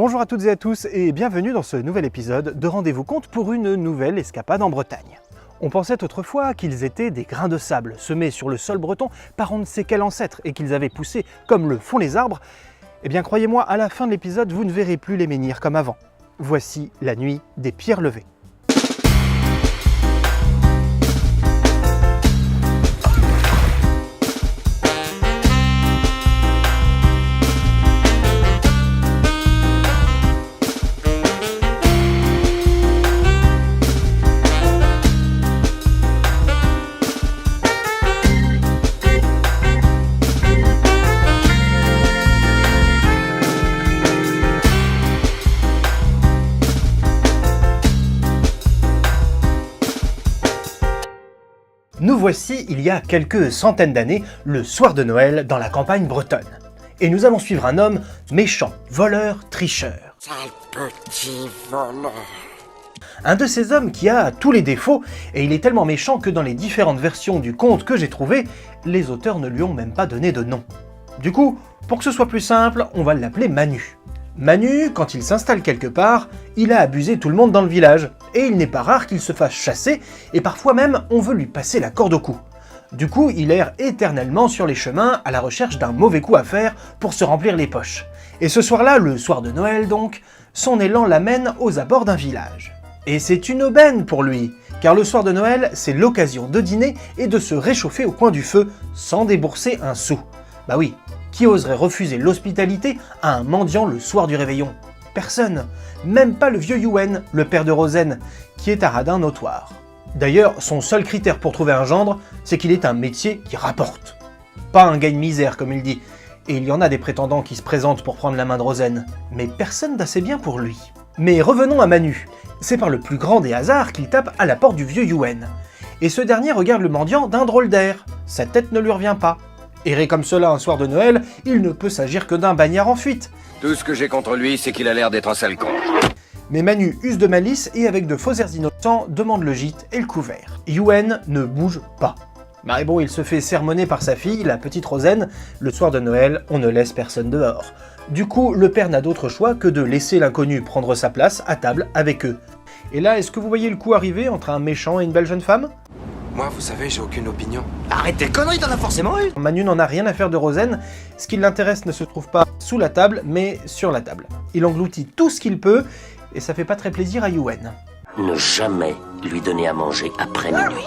Bonjour à toutes et à tous et bienvenue dans ce nouvel épisode de Rendez-vous compte pour une nouvelle escapade en Bretagne. On pensait autrefois qu'ils étaient des grains de sable semés sur le sol breton par on ne sait quel ancêtre et qu'ils avaient poussé comme le font les arbres. Eh bien croyez-moi, à la fin de l'épisode, vous ne verrez plus les menhirs comme avant. Voici la nuit des pierres levées. Nous voici il y a quelques centaines d'années, le soir de Noël dans la campagne bretonne. Et nous allons suivre un homme méchant, voleur, tricheur. Sale petit voleur. Un de ces hommes qui a tous les défauts, et il est tellement méchant que dans les différentes versions du conte que j'ai trouvées, les auteurs ne lui ont même pas donné de nom. Du coup, pour que ce soit plus simple, on va l'appeler Manu. Manu, quand il s'installe quelque part, il a abusé tout le monde dans le village, et il n'est pas rare qu'il se fasse chasser, et parfois même on veut lui passer la corde au cou. Du coup, il erre éternellement sur les chemins à la recherche d'un mauvais coup à faire pour se remplir les poches. Et ce soir-là, le soir de Noël donc, son élan l'amène aux abords d'un village. Et c'est une aubaine pour lui, car le soir de Noël, c'est l'occasion de dîner et de se réchauffer au coin du feu sans débourser un sou. Bah oui, qui oserait refuser l'hospitalité à un mendiant le soir du réveillon? Personne, même pas le vieux Youenn, le père de Rosen, qui est un radin notoire. D'ailleurs, son seul critère pour trouver un gendre, c'est qu'il ait un métier qui rapporte. Pas un gars de misère, comme il dit. Et il y en a des prétendants qui se présentent pour prendre la main de Rosen, mais personne d'assez bien pour lui. Mais revenons à Manu. C'est par le plus grand des hasards qu'il tape à la porte du vieux Youenn. Et ce dernier regarde le mendiant d'un drôle d'air. Sa tête ne lui revient pas. Errer comme cela un soir de Noël, il ne peut s'agir que d'un bagnard en fuite. Tout ce que j'ai contre lui, c'est qu'il a l'air d'être un sale con. Mais Manu use de malice et avec de faux airs innocents demande le gîte et le couvert. Youenn ne bouge pas. Mais bon, il se fait sermonner par sa fille, la petite Rosen. Le soir de Noël, on ne laisse personne dehors. Du coup, le père n'a d'autre choix que de laisser l'inconnu prendre sa place à table avec eux. Et là, est-ce que vous voyez le coup arriver entre un méchant et une belle jeune femme ? Moi, vous savez, j'ai aucune opinion. Arrête tes conneries, t'en as forcément eu. Manu n'en a rien à faire de Rosen, ce qui l'intéresse ne se trouve pas sous la table, mais sur la table. Il engloutit tout ce qu'il peut, et ça fait pas très plaisir à Youenn. Ne jamais lui donner à manger après minuit.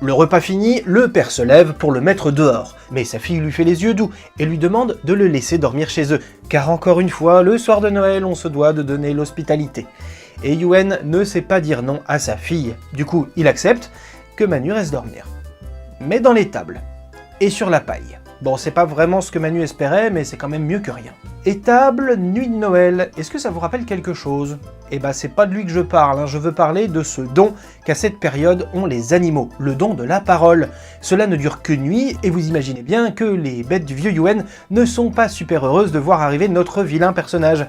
Le repas fini, le père se lève pour le mettre dehors, mais sa fille lui fait les yeux doux et lui demande de le laisser dormir chez eux, car encore une fois, le soir de Noël, on se doit de donner l'hospitalité. Et Youenn ne sait pas dire non à sa fille, du coup il accepte que Manu reste dormir. Mais dans l'étable, et sur la paille. Bon, c'est pas vraiment ce que Manu espérait, mais c'est quand même mieux que rien. Étable, nuit de Noël, est-ce que ça vous rappelle quelque chose? Eh ben c'est pas de lui que je parle, je veux parler de ce don qu'à cette période ont les animaux, le don de la parole. Cela ne dure qu'une nuit, et vous imaginez bien que les bêtes du vieux Youenn ne sont pas super heureuses de voir arriver notre vilain personnage.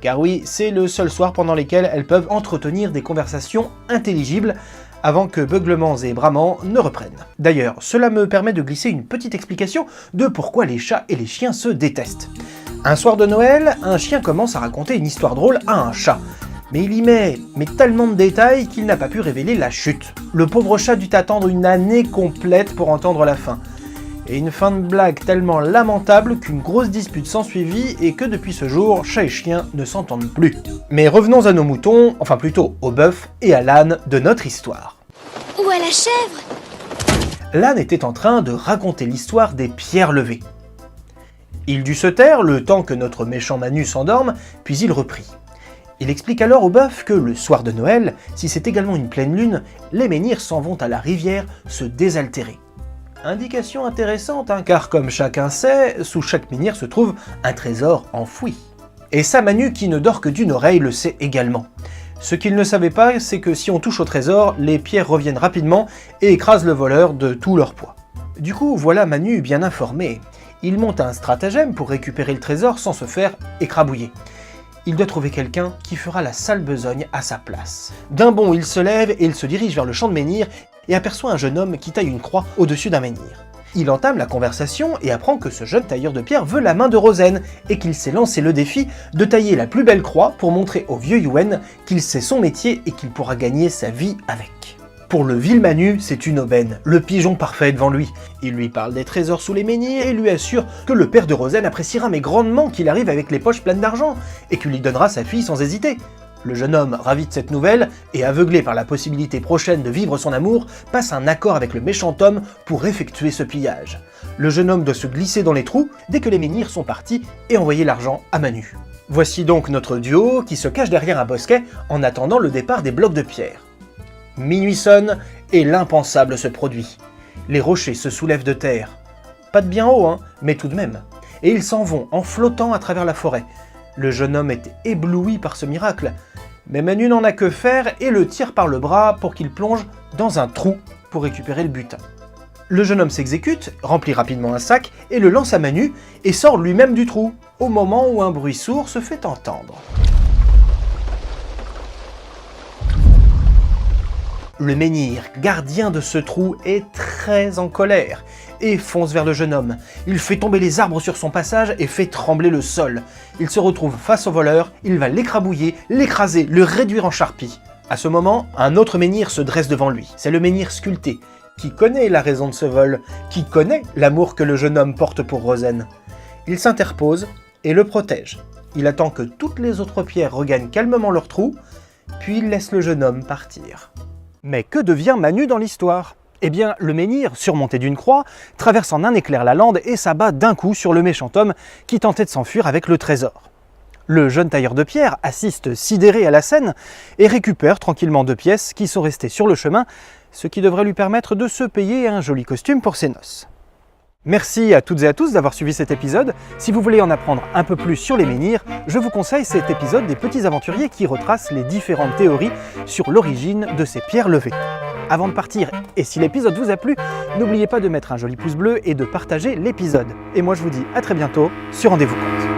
Car oui, c'est le seul soir pendant lesquels elles peuvent entretenir des conversations intelligibles, avant que beuglements et bramements ne reprennent. D'ailleurs, cela me permet de glisser une petite explication de pourquoi les chats et les chiens se détestent. Un soir de Noël, un chien commence à raconter une histoire drôle à un chat. Mais il y met tellement de détails qu'il n'a pas pu révéler la chute. Le pauvre chat dut attendre une année complète pour entendre la fin. Et une fin de blague tellement lamentable qu'une grosse dispute s'ensuivit et que depuis ce jour, chat et chien ne s'entendent plus. Mais revenons à nos moutons, enfin plutôt au bœuf et à l'âne de notre histoire. Ou à la chèvre. L'âne était en train de raconter l'histoire des pierres levées. Il dut se taire le temps que notre méchant Manu s'endorme, puis il reprit. Il explique alors au bœuf que le soir de Noël, si c'est également une pleine lune, les menhirs s'en vont à la rivière se désaltérer. Indication intéressante, car comme chacun sait, sous chaque menhir se trouve un trésor enfoui. Et ça, Manu, qui ne dort que d'une oreille, le sait également. Ce qu'il ne savait pas, c'est que si on touche au trésor, les pierres reviennent rapidement et écrasent le voleur de tout leur poids. Du coup, voilà Manu bien informé. Il monte un stratagème pour récupérer le trésor sans se faire écrabouiller. Il doit trouver quelqu'un qui fera la sale besogne à sa place. D'un bond, il se lève et il se dirige vers le champ de menhir et aperçoit un jeune homme qui taille une croix au-dessus d'un menhir. Il entame la conversation et apprend que ce jeune tailleur de pierre veut la main de Rosen et qu'il s'est lancé le défi de tailler la plus belle croix pour montrer au vieux Yuen qu'il sait son métier et qu'il pourra gagner sa vie avec. Pour le vil Manu, c'est une aubaine, le pigeon parfait devant lui. Il lui parle des trésors sous les menhirs et lui assure que le père de Rosen appréciera mais grandement qu'il arrive avec les poches pleines d'argent et qu'il lui donnera sa fille sans hésiter. Le jeune homme, ravi de cette nouvelle, et aveuglé par la possibilité prochaine de vivre son amour, passe un accord avec le méchant homme pour effectuer ce pillage. Le jeune homme doit se glisser dans les trous dès que les menhirs sont partis et envoyer l'argent à Manu. Voici donc notre duo qui se cache derrière un bosquet en attendant le départ des blocs de pierre. Minuit sonne et l'impensable se produit. Les rochers se soulèvent de terre. Pas de bien haut, mais tout de même. Et ils s'en vont en flottant à travers la forêt. Le jeune homme est ébloui par ce miracle, mais Manu n'en a que faire et le tire par le bras pour qu'il plonge dans un trou pour récupérer le butin. Le jeune homme s'exécute, remplit rapidement un sac et le lance à Manu et sort lui-même du trou, au moment où un bruit sourd se fait entendre. Le menhir, gardien de ce trou, est très en colère et fonce vers le jeune homme. Il fait tomber les arbres sur son passage et fait trembler le sol. Il se retrouve face au voleur, il va l'écrabouiller, l'écraser, le réduire en charpie. À ce moment, un autre menhir se dresse devant lui. C'est le menhir sculpté, qui connaît la raison de ce vol, qui connaît l'amour que le jeune homme porte pour Rosen. Il s'interpose et le protège. Il attend que toutes les autres pierres regagnent calmement leur trou, puis il laisse le jeune homme partir. Mais que devient Manu dans l'histoire ? Eh bien, le menhir, surmonté d'une croix, traverse en un éclair la lande et s'abat d'un coup sur le méchant homme qui tentait de s'enfuir avec le trésor. Le jeune tailleur de pierre assiste sidéré à la scène et récupère tranquillement 2 pièces qui sont restées sur le chemin, ce qui devrait lui permettre de se payer un joli costume pour ses noces. Merci à toutes et à tous d'avoir suivi cet épisode. Si vous voulez en apprendre un peu plus sur les menhirs, je vous conseille cet épisode des Petits Aventuriers qui retrace les différentes théories sur l'origine de ces pierres levées. Avant de partir, et si l'épisode vous a plu, n'oubliez pas de mettre un joli pouce bleu et de partager l'épisode. Et moi je vous dis à très bientôt sur Rendez-vous Contes.